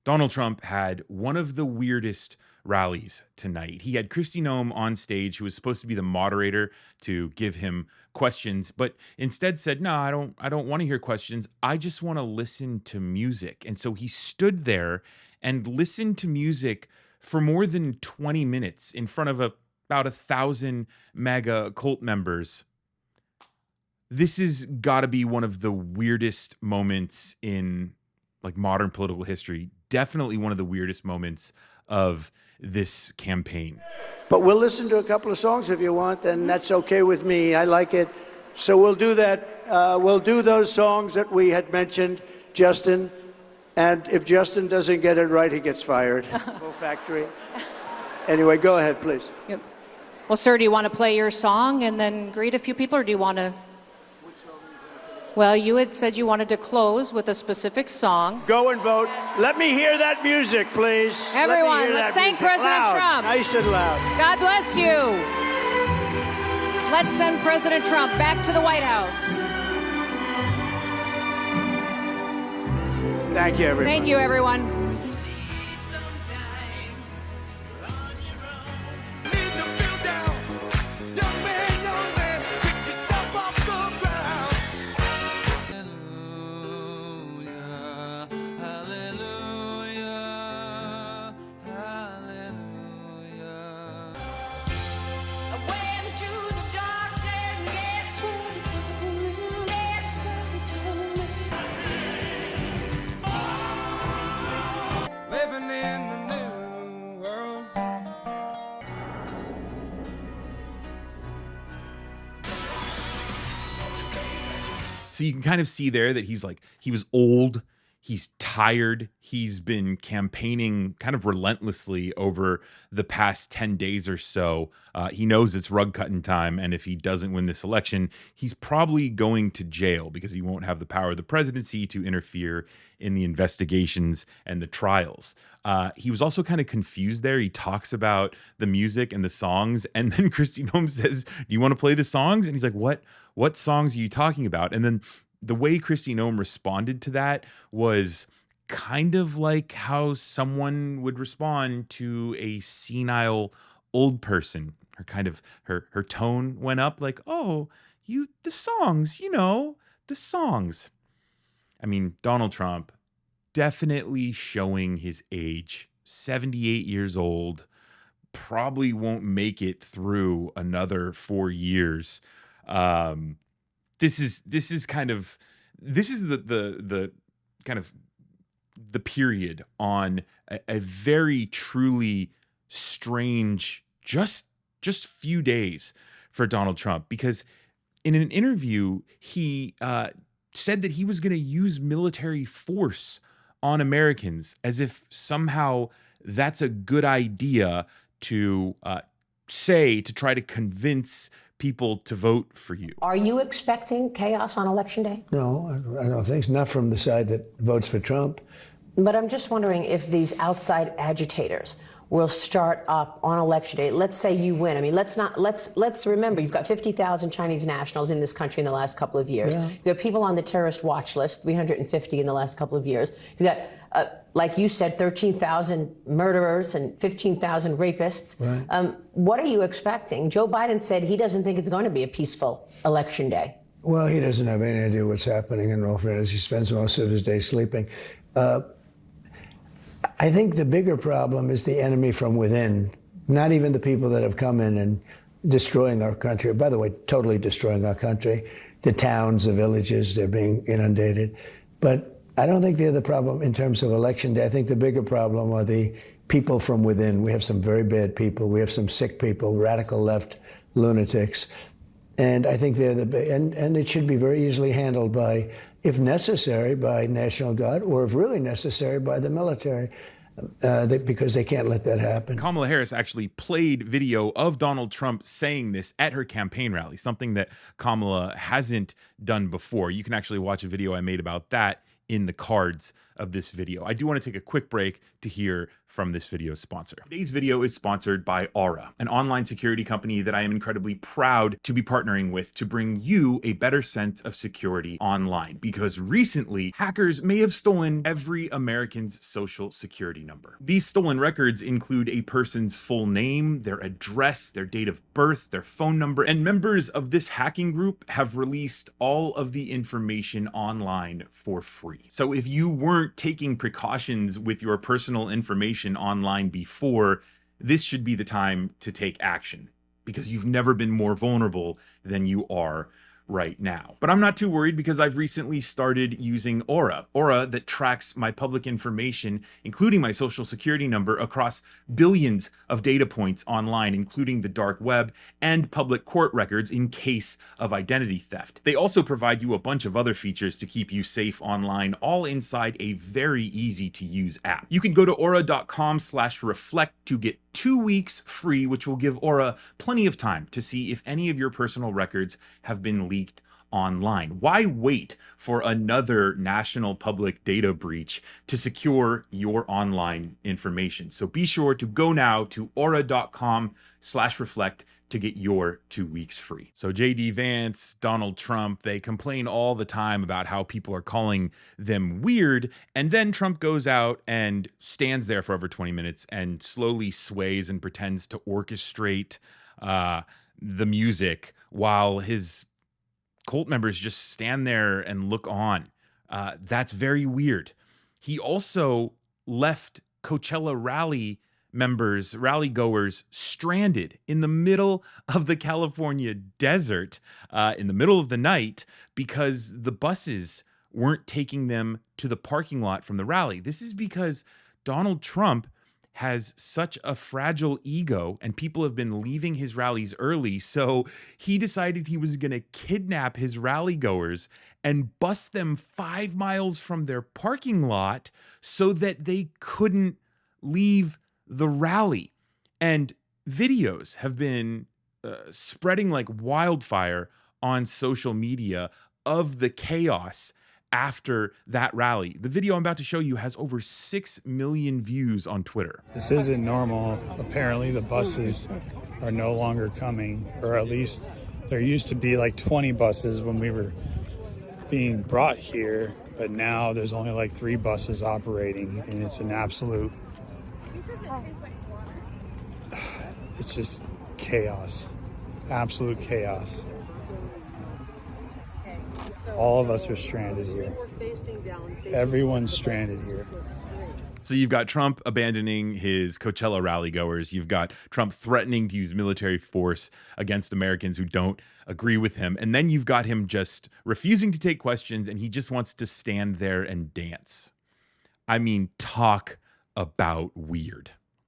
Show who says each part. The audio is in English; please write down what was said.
Speaker 1: Donald Trump had one of the weirdest rallies tonight. He had Kristi Noem on stage, who was supposed to be the moderator to give him questions, but instead said, "No, I don't want to hear questions. I just want to listen to music." And so he stood there and listened to music for more than 20 minutes in front of about 1,000 MAGA cult members. This has got to be one of the weirdest moments in like modern political history. Definitely one of the weirdest moments of this campaign.
Speaker 2: But we'll listen to a couple of songs if you want, and that's okay with me. I like it. So we'll do that. We'll do those songs that we had mentioned, Justin. And if Justin doesn't get it right, he gets fired. Full factory. Anyway, go ahead, please.
Speaker 3: Yep. Well, sir, do you want to play your song and then greet a few people, or do you want to... Well, you had said you wanted to close with a specific song.
Speaker 2: Go and vote. Let me hear that music, please.
Speaker 3: Everyone, let's thank President Trump.
Speaker 2: Nice and loud.
Speaker 3: God bless you. Let's send President Trump back to the White House.
Speaker 2: Thank you, everyone.
Speaker 3: Thank you, everyone.
Speaker 1: So you can kind of see there that he was old, he's tired, he's been campaigning kind of relentlessly over the past 10 days or so. He knows it's rug cutting time, and if he doesn't win this election, he's probably going to jail because he won't have the power of the presidency to interfere in the investigations and the trials. He was also kind of confused there. He talks about the music and the songs, and then Kristi Noem says, "Do you want to play the songs?" And he's like, What songs are you talking about? And then the way Kristi Noem responded to that was kind of like how someone would respond to a senile old person. Her tone went up like, "Oh, the songs, the songs." I mean, Donald Trump definitely showing his age, 78 years old, probably won't make it through another 4 years. This is the kind of the period on a very truly strange just few days for Donald Trump, because in an interview he said that he was going to use military force on Americans, as if somehow that's a good idea to try to convince people to vote for you.
Speaker 4: Are you expecting chaos on Election Day?
Speaker 2: No, I don't think so. Not from the side that votes for Trump.
Speaker 4: But I'm just wondering if these outside agitators will start up on Election Day. Let's say you win. I mean, let's remember, you've got 50,000 Chinese nationals in this country in the last couple of years.
Speaker 2: Yeah.
Speaker 4: You've got people on the terrorist watch list, 350 in the last couple of years. You've got, like you said, 13,000 murderers and 15,000 rapists.
Speaker 2: Right.
Speaker 4: What are you expecting? Joe Biden said he doesn't think it's going to be a peaceful Election Day.
Speaker 2: Well, he doesn't have any idea what's happening in all fairness. He spends most of his day sleeping. I think the bigger problem is the enemy from within, not even the people that have come in and destroying our country. By the way, totally destroying our country. The towns, the villages, they're being inundated. But I don't think they're the problem in terms of Election Day. I think the bigger problem are the people from within. We have some very bad people. We have some sick people, radical left lunatics. And I think they're and it should be very easily handled by, if necessary, by National Guard, or if really necessary, by the military, because they can't let that happen.
Speaker 1: Kamala Harris actually played video of Donald Trump saying this at her campaign rally, something that Kamala hasn't done before. You can actually watch a video I made about that in the cards of this video. I do want to take a quick break to hear from this video's sponsor. Today's video is sponsored by Aura, an online security company that I am incredibly proud to be partnering with to bring you a better sense of security online. Because recently, hackers may have stolen every American's social security number. These stolen records include a person's full name, their address, their date of birth, their phone number, and members of this hacking group have released all of the information online for free. So if you weren't taking precautions with your personal information online before, this should be the time to take action, because you've never been more vulnerable than you are right now. But I'm not too worried, because I've recently started using Aura that tracks my public information, including my social security number, across billions of data points online, including the dark web and public court records in case of identity theft. They also provide you a bunch of other features to keep you safe online, all inside a very easy to use app. You can go to aura.com/reflect to get 2 weeks free, which will give Aura plenty of time to see if any of your personal records have been leaked online. Why wait for another national public data breach to secure your online information? So be sure to go now to aura.com/reflect to get your 2 weeks free. So JD Vance, Donald Trump, they complain all the time about how people are calling them weird. And then Trump goes out and stands there for over 20 minutes and slowly sways and pretends to orchestrate the music while his cult members just stand there and look on. That's very weird. He also left Coachella rally goers stranded in the middle of the California desert in the middle of the night because the buses weren't taking them to the parking lot from the rally. This is because Donald Trump has such a fragile ego and people have been leaving his rallies early. So he decided he was going to kidnap his rally goers and bus them 5 miles from their parking lot so that they couldn't leave the rally. And videos have been spreading like wildfire on social media of the chaos after that rally. The video I'm about to show you has over 6 million views on Twitter.
Speaker 5: This isn't normal. Apparently the buses are no longer coming, or at least there used to be like 20 buses when we were being brought here, but now there's only like 3 buses operating, and it's an absolute, it's just chaos, absolute chaos. All of us are stranded here. Everyone's stranded here.
Speaker 1: So you've got Trump abandoning his Coachella rally goers. You've got Trump threatening to use military force against Americans who don't agree with him. And then you've got him just refusing to take questions, and he just wants to stand there and dance. I mean, talk about weird.